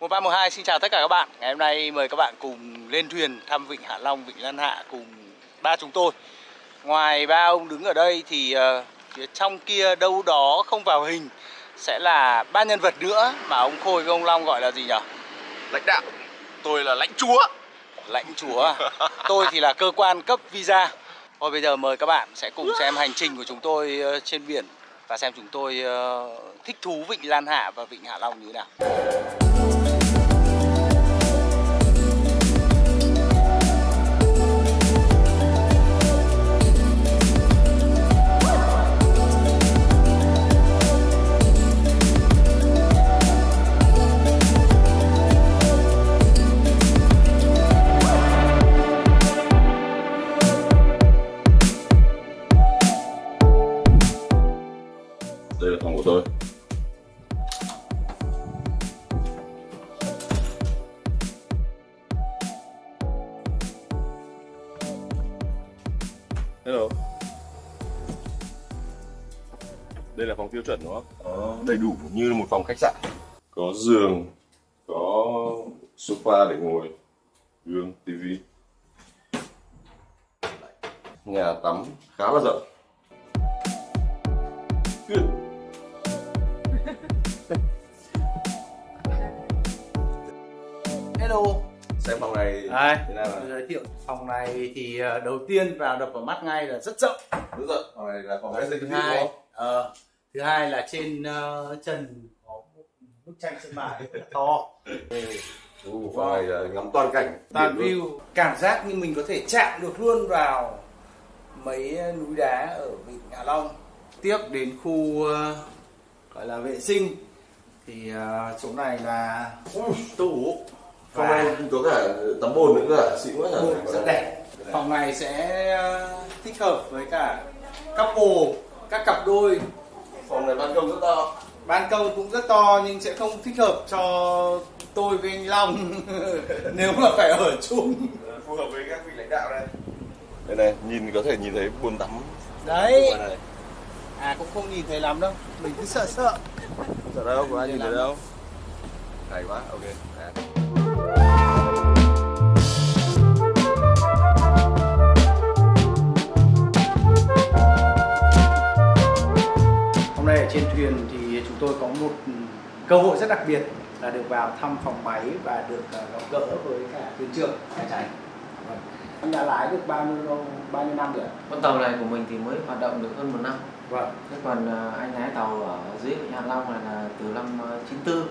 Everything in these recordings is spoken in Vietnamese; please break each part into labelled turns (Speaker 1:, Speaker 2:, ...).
Speaker 1: 1312 xin chào tất cả các bạn. Ngày hôm nay mời các bạn cùng lên thuyền thăm vịnh Hạ Long, vịnh Lan Hạ cùng ba chúng tôi. Ngoài ba ông đứng ở đây thì phía trong kia đâu đó không vào hình sẽ là ba nhân vật nữa mà ông Khôi với ông Long gọi là gì nhỉ?
Speaker 2: Lãnh đạo. Tôi là lãnh chúa.
Speaker 1: Lãnh chúa. Tôi thì là cơ quan cấp visa. Thôi bây giờ mời các bạn sẽ cùng xem hành trình của chúng tôi trên biển và xem chúng tôi thích thú vịnh Lan Hạ và vịnh Hạ Long như thế nào.
Speaker 2: Đây là phòng của tôi. Hello. Đây là phòng tiêu chuẩn đúng không? Có đầy đủ như một phòng khách sạn. Có giường, có sofa để ngồi, gương, tivi. Nhà tắm khá là rộng.
Speaker 1: Hello.
Speaker 2: Xem phòng này thế nào
Speaker 1: tôi giới thiệu phòng này thì đầu tiên vào đập vào mắt ngay là rất rộng.
Speaker 2: Rất rộng. Phòng này là phòng
Speaker 1: thứ hai là trên trần có một bức tranh sơn mài rất là to.
Speaker 2: Phòng này là ngắm toàn cảnh,
Speaker 1: toàn view, cảm giác như mình có thể chạm được luôn vào mấy núi đá ở vịnh Hạ Long. Tiếp đến khu gọi là vệ sinh thì chỗ này là tủ.
Speaker 2: Phòng này có cả tắm bồn nữa cả, xịn quá nhỉ.
Speaker 1: Rất đẹp. Phòng này sẽ thích hợp với cả couple, các cặp đôi.
Speaker 2: Phòng này ban công rất to.
Speaker 1: Ban công cũng rất to nhưng sẽ không thích hợp cho tôi với anh Long nếu mà phải ở chung.
Speaker 2: Phù hợp với các vị lãnh đạo đây. Đây này, nhìn có thể nhìn thấy bồn tắm.
Speaker 1: Đấy. Cũng không nhìn thấy lắm đâu, mình cứ sợ.
Speaker 2: Sợ đâu, có ai nhìn thấy đâu. Hay quá, ok.
Speaker 1: Hôm nay ở trên thuyền thì chúng tôi có một cơ hội rất đặc biệt là được vào thăm phòng máy và được gặp gỡ với cả thuyền trưởng Hải Tránh. Anh đã lái được bao nhiêu năm rồi?
Speaker 3: Con tàu này của mình thì mới hoạt động được hơn 1 năm.
Speaker 1: Vâng.
Speaker 3: Thế còn anh lái tàu ở dưới vịnh Hạ Long là từ năm 94.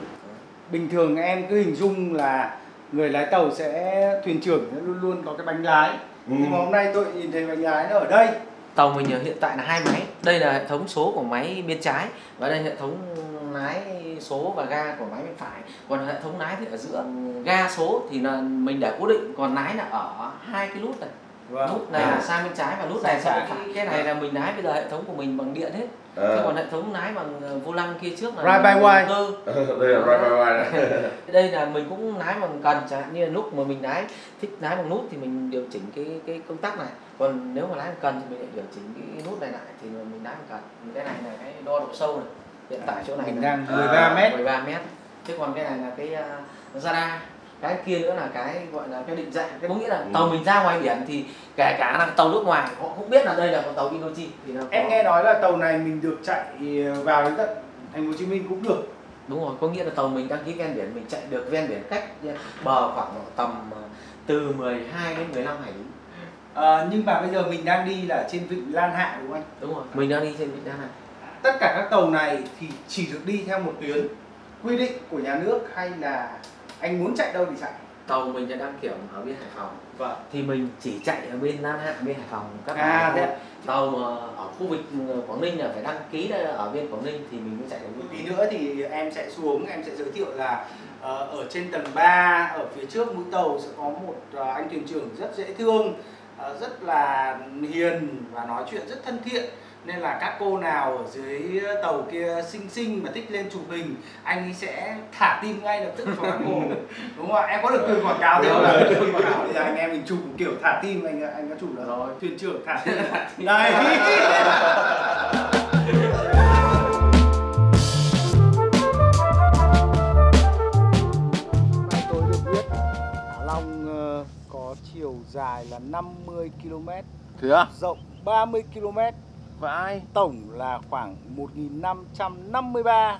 Speaker 1: Bình thường em cứ hình dung là người lái tàu sẽ thuyền trưởng luôn luôn có cái bánh lái. Nhưng mà hôm nay tôi nhìn thấy bánh lái nó ở đây.
Speaker 3: Tàu mình hiện tại là 2 máy. Đây là hệ thống số của máy bên trái và đây là hệ thống lái số và ga của máy bên phải. Còn hệ thống lái thì ở giữa. Ga số thì là mình để cố định, còn lái là ở hai cái nút này. Nút này là sang bên trái và nút này sang bên phải. Cái này là mình lái bây giờ hệ thống của mình bằng điện hết. Thế còn hệ thống lái bằng vô lăng kia trước là
Speaker 1: ride by wire.
Speaker 2: Đây là ride by wire này.
Speaker 3: Đây là mình cũng lái bằng cần, chẳng hạn như là lúc mà mình thích lái bằng nút thì mình điều chỉnh cái công tắc này. Còn nếu mà lái bằng cần thì mình lại điều chỉnh cái nút này lại thì mình lái bằng cần. Cái này là cái đo độ sâu này. Hiện tại chỗ này
Speaker 1: mình đang 13 m.
Speaker 3: 13 m. Thế còn cái này là cái radar. Cái kia nữa là cái gọi là cái định dạng. Cái có nghĩa là tàu mình ra ngoài biển thì kể cả là tàu nước ngoài họ cũng biết là đây là con tàu Indochi.
Speaker 1: Em nghe nói là tàu này mình được chạy vào đến tận thành phố Hồ Chí Minh cũng được.
Speaker 3: Đúng rồi, có nghĩa là tàu mình đăng ký ven biển, mình chạy được ven biển cách bờ khoảng tầm từ 12 đến 15 hải lý.
Speaker 1: Nhưng mà bây giờ mình đang đi là trên vịnh Lan Hạ đúng không anh?
Speaker 3: Đúng rồi, mình đang đi trên vịnh Lan Hạ.
Speaker 1: Tất cả các tàu này thì chỉ được đi theo một tuyến quy định của nhà nước hay là anh muốn chạy đâu thì chạy?
Speaker 3: Tàu mình là đăng kiểm ở bên Hải Phòng.
Speaker 1: Vâng.
Speaker 3: Thì mình chỉ chạy ở bên Lan Hạ, bên Hải Phòng các tàu ở khu vực Quảng Ninh là phải đăng ký ở bên Quảng Ninh thì mình mới chạy được.
Speaker 1: Một tí nữa thì em sẽ xuống, em sẽ giới thiệu là ở trên tầng 3 ở phía trước mũi tàu sẽ có một anh thuyền trưởng rất dễ thương, rất là hiền và nói chuyện rất thân thiện. Nên là các cô nào ở dưới tàu kia xinh mà thích lên chụp hình, anh ấy sẽ thả tim ngay lập tức cho các cô. Đúng không ạ? Em có được quyền quảng cáo đâu là quảng cáo bây giờ anh em mình chụp kiểu thả tim, anh có chụp được rồi. Thuyền trưởng thả tim. Đây. dài là 50 km,
Speaker 2: Thế à?
Speaker 1: rộng 30 km.
Speaker 2: Vãi.
Speaker 1: Tổng là khoảng 1.553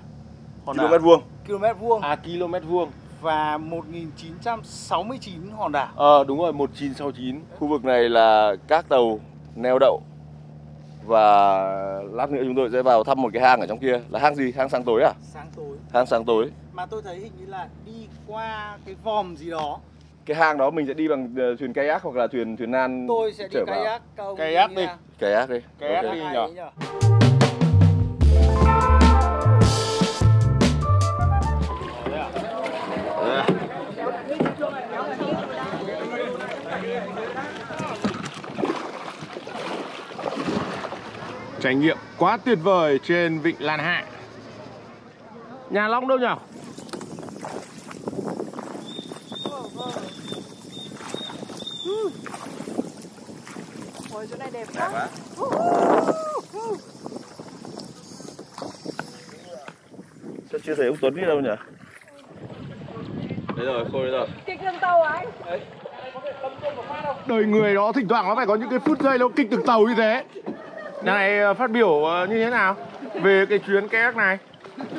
Speaker 2: km vuông.
Speaker 1: km vuông
Speaker 2: À, km vuông.
Speaker 1: và 1.969 hòn đảo.
Speaker 2: Đúng rồi, 1969. Khu vực này là các tàu neo đậu. Và lát nữa chúng tôi sẽ vào thăm một cái hang ở trong kia. Là hang gì? Hang sáng tối à?
Speaker 1: Sáng tối.
Speaker 2: Hang sáng tối.
Speaker 1: Mà tôi thấy hình như là đi qua cái vòm gì đó.
Speaker 2: Cái hang đó mình sẽ đi bằng thuyền kayak hoặc là thuyền nan.
Speaker 1: Tôi sẽ đi
Speaker 2: trở vào.
Speaker 1: kayak. Câu
Speaker 2: Kayak đi. Kayak đi.
Speaker 1: Kayak
Speaker 2: Ok.
Speaker 1: đi nhỉ.
Speaker 2: Trải nghiệm quá tuyệt vời trên vịnh Lan Hạ. Nhà Long đâu nhỉ?
Speaker 4: Ôi, chỗ này đẹp quá.
Speaker 2: Sao chưa thấy ông Tuấn đi đâu nhỉ? Đấy rồi, Khôi đấy rồi.
Speaker 4: Kịch đường tàu à anh?
Speaker 2: Đời người đó thỉnh thoảng nó phải có những cái phút giây nó kích từng tàu như thế. Nhà này phát biểu như thế nào về cái chuyến kayak này?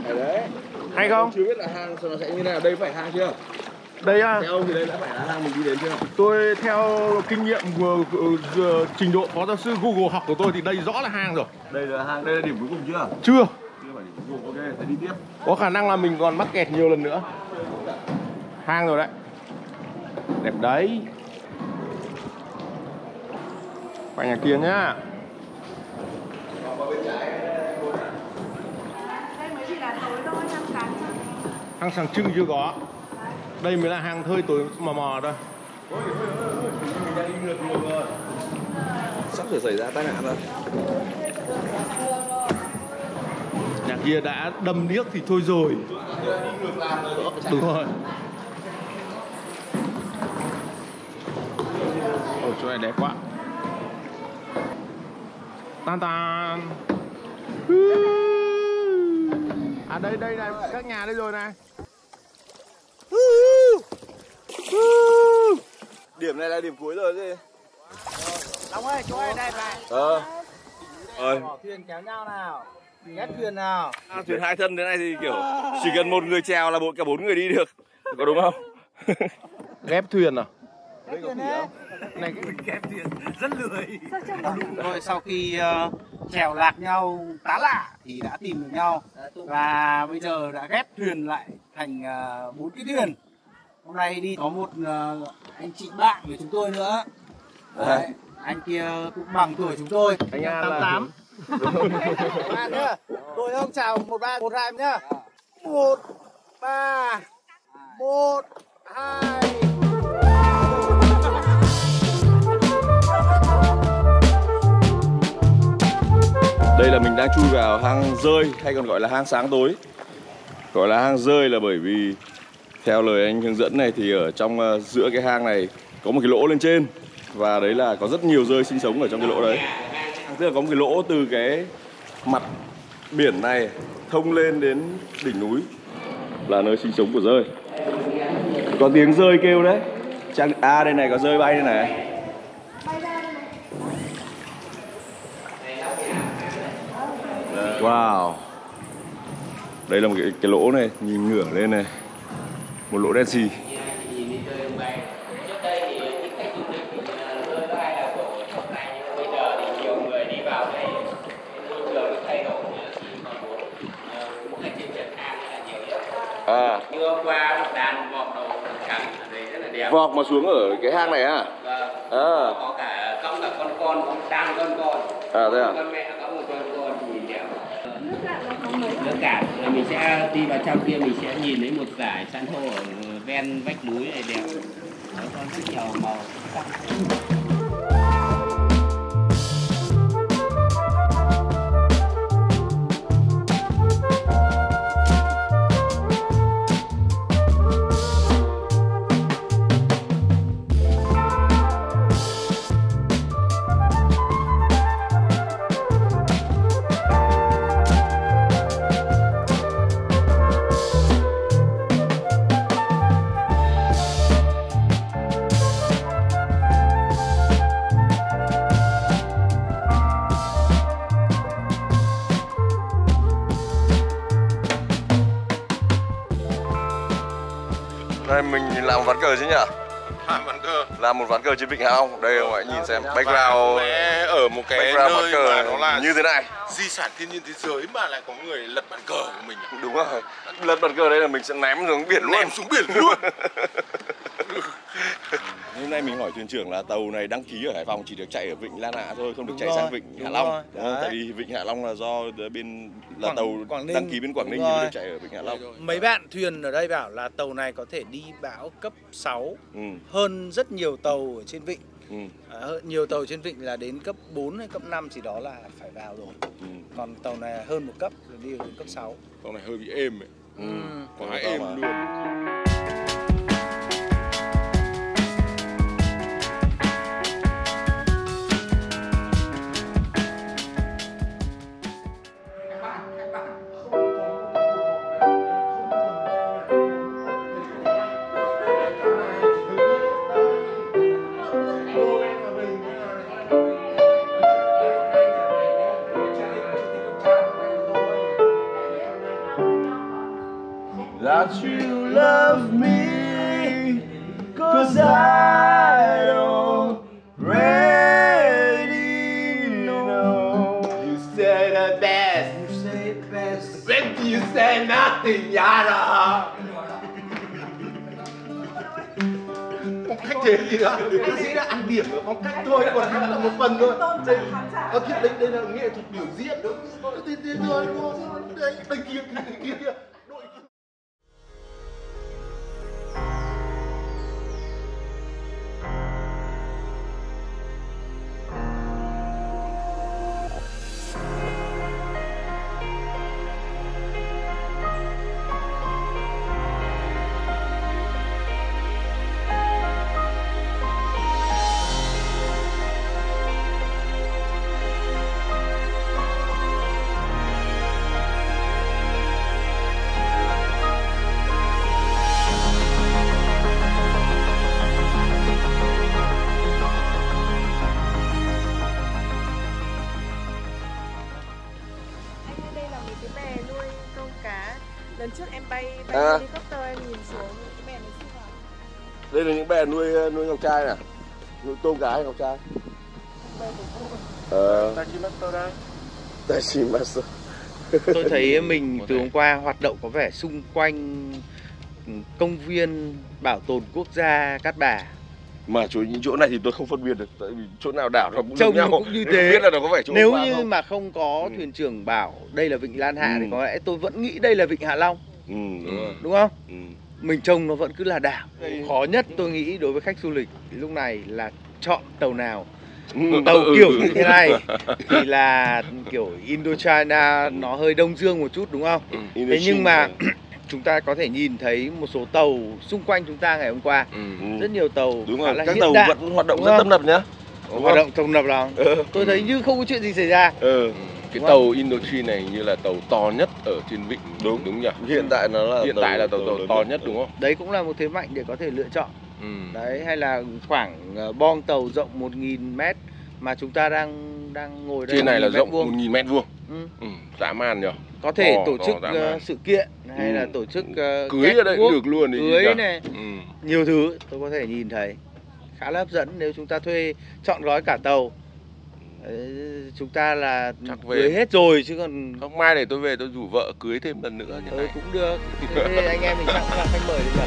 Speaker 5: Đấy.
Speaker 2: Hay không?
Speaker 5: Chưa biết là hang nó sẽ như thế nào. Đây phải hang chưa?
Speaker 2: Đây à,
Speaker 5: Theo ông thì đây đã phải là hang mình đi đến chưa?
Speaker 2: tôi theo kinh nghiệm trình độ phó giáo sư Google học của tôi thì đây rõ là hang rồi.
Speaker 5: Đây là hang, đây là điểm cuối cùng chưa?
Speaker 2: Chưa.
Speaker 5: Chưa phải điểm cuối cùng. Ok, sẽ đi tiếp.
Speaker 2: Có khả năng là mình còn mắc kẹt nhiều lần nữa. Hang rồi đấy. Đẹp đấy. Qua nhà kia nhá.
Speaker 4: Đây mới chỉ là tối thôi, hang sáng thôi.
Speaker 2: Hang sáng trưng chưa có. Đây mới là hang hơi tối mò mò thôi.
Speaker 5: Mình đang đi ngược rồi. Sắp sửa xảy ra tai nạn rồi.
Speaker 2: Nhà kia đã đâm điếc thì thôi rồi. Đúng rồi. Ôi, chỗ này đẹp quá. Tan tan. À đây đây này, các nhà đây rồi này.
Speaker 5: Điểm này là điểm cuối rồi chứ.
Speaker 1: Long ơi, chỗ này đẹp này.
Speaker 5: Rồi.
Speaker 1: Bỏ thuyền kéo nhau nào. Ghép thuyền nào.
Speaker 2: Thuyền hai thân thế này thì kiểu chỉ cần một người chèo là cả 4 người đi được. Có đúng không? Ghép thuyền à?
Speaker 1: Ghép thuyền đấy.
Speaker 2: Này cái
Speaker 1: Ghép thuyền rất lười. Rồi sau khi trèo lạc nhau tá lạ thì đã tìm được nhau. Và bây giờ đã ghép thuyền lại thành 4 cái thuyền. Hôm nay đi có một anh chị bạn của chúng tôi nữa. Đấy, anh kia cũng bằng tuổi chúng tôi.
Speaker 2: anh là
Speaker 1: 88. Bạn nhá. Tôi ông chào 1 3 1 2 nhá. 1 3 1 2.
Speaker 2: Đây là mình đang chui vào hang rơi hay còn gọi là hang sáng tối. Gọi là hang rơi là bởi vì theo lời anh hướng dẫn này thì ở trong giữa cái hang này có một cái lỗ lên trên. Và đấy là có rất nhiều rơi sinh sống ở trong cái lỗ đấy. Tức là có một cái lỗ từ cái mặt biển này thông lên đến đỉnh núi là nơi sinh sống của rơi. Có tiếng rơi kêu đấy. À đây này có rơi bay đây này. Wow. Đây là một cái lỗ này, nhìn ngửa lên này. Một lỗ đen xì. À.
Speaker 3: Mưa qua một đàn vọt đầu cắn ở đây rất là đẹp.
Speaker 2: Vọt mà xuống ở cái hang này à?
Speaker 3: Vâng.
Speaker 2: À.
Speaker 3: Có cả cõng cả con đàn con.
Speaker 2: À thế à?
Speaker 3: Con mẹ cõng một con nhìn đẹp. Nước cạn rồi mình sẽ đi vào trong kia, mình sẽ nhìn thấy một dải san hô ở ven vách núi này đẹp. Nó có rất nhiều màu sắc.
Speaker 2: Đây mình làm một ván cờ chứ nhỉ?
Speaker 5: Ván cờ.
Speaker 2: Làm một ván cờ trên Vịnh Hạ Long. Đây các bạn nhìn xem background
Speaker 5: ở một cái
Speaker 2: background
Speaker 5: nơi
Speaker 2: ván cờ
Speaker 5: mà nó là
Speaker 2: như thế này.
Speaker 5: di sản thiên nhiên thế giới mà lại có người lật bàn cờ của mình.
Speaker 2: Đúng rồi. Lật bàn cờ đây là mình sẽ ném xuống biển luôn.
Speaker 5: Ném xuống biển luôn.
Speaker 2: Hôm nay mình hỏi thuyền trưởng là tàu này đăng ký ở Hải Phòng chỉ được chạy ở Vịnh Lan Hạ thôi, không được
Speaker 1: Đúng
Speaker 2: chạy
Speaker 1: rồi,
Speaker 2: sang Vịnh Hạ
Speaker 1: đúng
Speaker 2: Long.
Speaker 1: rồi,
Speaker 2: Đúng không?
Speaker 1: đấy.
Speaker 2: Tại vì Vịnh Hạ Long là do bên là tàu
Speaker 1: Quảng Ninh.
Speaker 2: đăng ký bên Quảng Ninh
Speaker 1: Đúng
Speaker 2: thì mới
Speaker 1: rồi.
Speaker 2: được chạy ở Vịnh Hạ Long.
Speaker 1: Mấy bạn thuyền ở đây bảo là tàu này có thể đi bão cấp 6
Speaker 2: Ừ.
Speaker 1: hơn rất nhiều tàu ở trên vịnh.
Speaker 2: Ừ.
Speaker 1: Nhiều tàu trên vịnh là đến cấp 4 hay cấp 5 thì đó là phải vào rồi.
Speaker 2: Ừ.
Speaker 1: Còn tàu này là hơn một cấp rồi đi đến cấp 6.
Speaker 5: Con này hơi bị êm ấy.
Speaker 2: Ừ.
Speaker 5: Quá êm luôn.
Speaker 2: That you love me, 'cause I don't really know.
Speaker 5: You say the best. When you say nothing, Yara. Phong cách thế gì đó, ca sĩ đã ăn điểm ở phong cách thôi, còn hát là một phần thôi. Đây là nghệ thuật biểu diễn đúng không? Thế thôi đúng không? Đây kia. Đội kia.
Speaker 4: Đây là mấy cái bè nuôi câu cá. Lần trước em bay
Speaker 2: À.
Speaker 4: helicopter em nhìn xuống cái bè này xinh lắm.
Speaker 2: Đây là những bè nuôi ngọc trai nè, nuôi tôm cá hay ngọc trai. Tachimasu.
Speaker 6: Tôi thấy mình từ hôm qua hoạt động có vẻ xung quanh công viên bảo tồn quốc gia Cát Bà.
Speaker 2: Mà những chỗ này thì tôi không phân biệt được, tại vì chỗ nào đảo nó cũng
Speaker 6: Trông
Speaker 2: giống nhau.
Speaker 6: nó cũng như
Speaker 2: Nên
Speaker 6: thế.
Speaker 2: không biết là nó có phải chỗ
Speaker 6: Nếu
Speaker 2: hôm qua
Speaker 6: như
Speaker 2: không.
Speaker 6: mà không có thuyền trưởng bảo đây là Vịnh Lan Hạ thì
Speaker 2: Ừ.
Speaker 6: có lẽ tôi vẫn nghĩ đây là Vịnh Hạ Long,
Speaker 2: Đúng rồi.
Speaker 6: đúng không?
Speaker 2: Ừ.
Speaker 6: Mình trông nó vẫn cứ là đảo. Khó nhất tôi nghĩ đối với khách du lịch thì lúc này là chọn tàu nào. Tàu kiểu như thế này thì là kiểu Indochina, nó hơi đông dương một chút đúng không? Thế nhưng mà chúng ta có thể nhìn thấy một số tàu xung quanh chúng ta ngày hôm qua, rất nhiều tàu
Speaker 2: Đúng
Speaker 6: khá
Speaker 2: rồi,
Speaker 6: là
Speaker 2: các
Speaker 6: hiện
Speaker 2: tàu
Speaker 6: đại,
Speaker 2: vẫn hoạt động
Speaker 6: đúng
Speaker 2: rất
Speaker 6: không?
Speaker 2: tấp nập nhá.
Speaker 6: Hoạt động tấp nập lắm. Tôi thấy như không có chuyện gì xảy ra.
Speaker 5: Cái tàu Indochina này như là tàu to nhất ở trên vịnh. Đúng nhỉ?
Speaker 2: Hiện tại nó là
Speaker 5: Hiện tại là tàu
Speaker 2: lớn
Speaker 5: to
Speaker 2: nhất.
Speaker 5: nhất đúng không?
Speaker 6: Đấy cũng là một thế mạnh để có thể lựa chọn. Đấy, hay là khoảng boong tàu rộng 1.000 mét mà chúng ta đang ngồi đây.
Speaker 5: Trên này là
Speaker 6: 1.000
Speaker 5: rộng
Speaker 6: mét vuông.
Speaker 5: 1.000 mét vuông.
Speaker 6: Ừ.
Speaker 5: Dã man nhỉ?
Speaker 6: Có thể
Speaker 5: To,
Speaker 6: tổ
Speaker 5: to,
Speaker 6: chức
Speaker 5: dã man.
Speaker 6: sự kiện hay là tổ chức
Speaker 5: Cưới ở đây cũng được luôn.
Speaker 6: cưới này, nhiều thứ tôi có thể nhìn thấy khá là hấp dẫn nếu chúng ta thuê chọn gói cả tàu. Đấy, chúng ta là
Speaker 5: Chắc về.
Speaker 6: cưới hết rồi chứ còn
Speaker 5: Không, mai để tôi về tôi rủ vợ cưới thêm lần nữa như này.
Speaker 6: cũng được. Thế anh em mình chắc cũng là khách mời đấy nhỉ?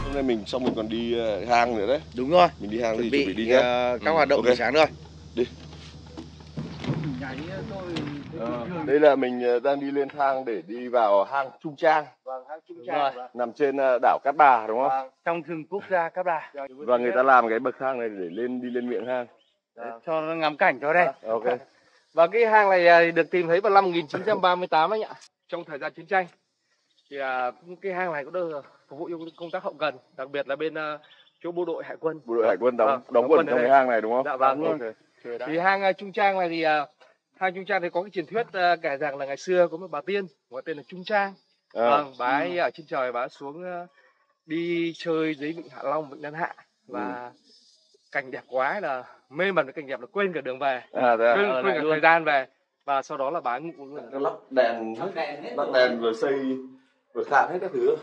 Speaker 2: Hôm nay mình xong mình còn đi hang nữa đấy.
Speaker 6: Đúng rồi.
Speaker 2: Mình đi hang thì
Speaker 6: Chuẩn
Speaker 2: chuẩn bị
Speaker 6: bị
Speaker 2: đi nhá.
Speaker 6: các hoạt động
Speaker 2: ok.
Speaker 6: buổi sáng rồi.
Speaker 2: Đi. Đây là mình đang đi lên hang để đi vào hang Trung Trang.
Speaker 6: Vâng, hang Trung
Speaker 2: Trang nằm trên đảo Cát Bà đúng không?
Speaker 6: Trong rừng quốc gia Cát Bà.
Speaker 2: Và người ta làm cái bậc thang này để đi lên miệng hang.
Speaker 6: Cho nó ngắm cảnh cho đây.
Speaker 2: Ok.
Speaker 7: Và cái hang này được tìm thấy vào năm 1938 anh ạ. Trong thời gian chiến tranh thì cái hang này cũng được phục vụ cho công tác hậu cần, đặc biệt là bên chỗ bộ đội hải quân.
Speaker 2: Bộ đội hải quân đóng
Speaker 7: đóng
Speaker 2: quân
Speaker 7: quân ở
Speaker 2: trong cái
Speaker 7: đây.
Speaker 2: hang này đúng không?
Speaker 7: Dạ vâng.
Speaker 2: Ok.
Speaker 7: Thì hang Trung Trang này thì hang Trung Trang thì có cái truyền thuyết kể rằng là ngày xưa có một bà tiên gọi tên là Trung Trang. Vâng, bà ấy ở trên trời bà ấy xuống đi chơi dưới vịnh Hạ Long, vịnh Lan Hạ và cảnh đẹp quá là mê mẩn với cảnh đẹp là quên cả đường về, quên cả thời gian về và sau đó là bà ấy ngủ luôn.
Speaker 2: Lắp đèn rồi xây cửa khạn hết các thứ,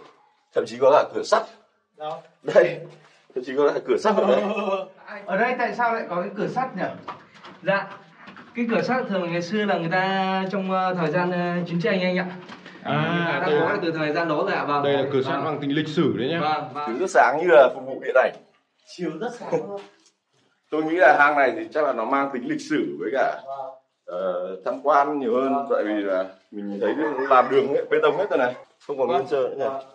Speaker 2: thậm chí có cả cửa sắt.
Speaker 1: Đâu?
Speaker 2: Đây, thậm chí có cả cửa sắt ở đây.
Speaker 7: Ở đây tại sao lại có cái cửa sắt nhỉ? Dạ, cái cửa sắt thường ngày xưa là người ta trong thời gian chiến tranh anh ạ.
Speaker 5: À,
Speaker 7: đã có từ thời gian đó rồi ạ. Vâng.
Speaker 5: Đây là cửa sắt mang tính lịch sử đấy nhá.
Speaker 7: Vâng, vâng.
Speaker 2: Thứ rất sáng như là phục vụ điện ảnh.
Speaker 1: Chiều rất sáng luôn.
Speaker 2: Tôi nghĩ là hang này thì chắc là nó mang tính lịch sử với cả tham quan nhiều hơn, tại vì là mình thấy làm đường ấy, bê tông hết rồi này, không còn nguyên sơ nữa nhỉ.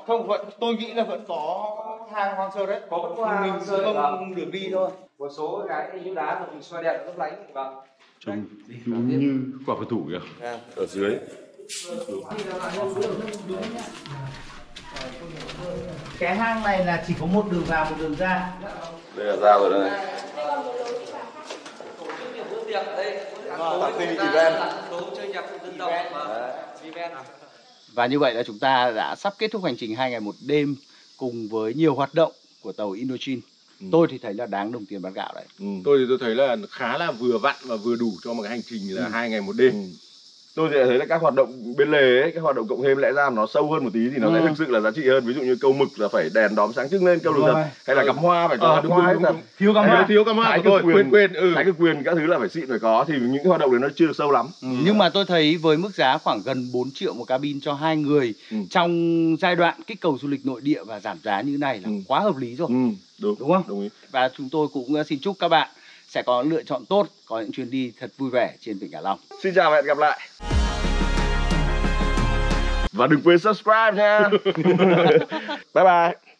Speaker 1: Không vẫn tôi nghĩ là vẫn có hang hoang sơ đấy, có hang
Speaker 7: mình sơ
Speaker 1: không được đi thôi.
Speaker 7: Một số cái như đá mà mình xoay đèn lấp lánh thì vâng.
Speaker 5: Trông đúng như quả phật thủ kìa.
Speaker 2: Ở dưới.
Speaker 1: Cái hang này là chỉ có một đường vào một đường ra.
Speaker 2: Đây là ra rồi đây.
Speaker 8: Và như vậy là chúng ta đã sắp kết thúc hành trình 2 ngày 1 đêm cùng với nhiều hoạt động của tàu Indochine. Tôi thì thấy là đáng đồng tiền bát gạo đấy.
Speaker 5: Tôi thì tôi thấy là khá là vừa vặn và vừa đủ cho một cái hành trình là 2 ngày 1 đêm.
Speaker 2: Tôi thì thấy là các hoạt động bên lề ấy, các hoạt động cộng thêm lẽ ra nó sâu hơn một tí thì nó sẽ thực sự là giá trị hơn. Ví dụ như câu mực là phải đèn đóm sáng trưng lên, câu lục đập hay là cắm hoa phải có
Speaker 5: đúng,
Speaker 2: hoa
Speaker 5: đúng.
Speaker 2: thiếu cắm hoa,
Speaker 5: thiếu cắm hoa của tôi quên
Speaker 2: thái cực quyền các thứ là phải xịn phải có, thì những cái hoạt động đấy nó chưa được sâu lắm.
Speaker 8: Nhưng mà tôi thấy với mức giá khoảng gần 4 triệu một cabin cho 2 người trong giai đoạn kích cầu du lịch nội địa và giảm giá như này là quá hợp lý rồi.
Speaker 2: Đúng
Speaker 8: không?
Speaker 2: Đúng ý.
Speaker 8: Và chúng tôi cũng xin chúc các bạn sẽ có lựa chọn tốt, có những chuyến đi thật vui vẻ trên Vịnh Hạ Long.
Speaker 2: Xin chào và hẹn gặp lại. Và đừng quên subscribe nha. Bye bye.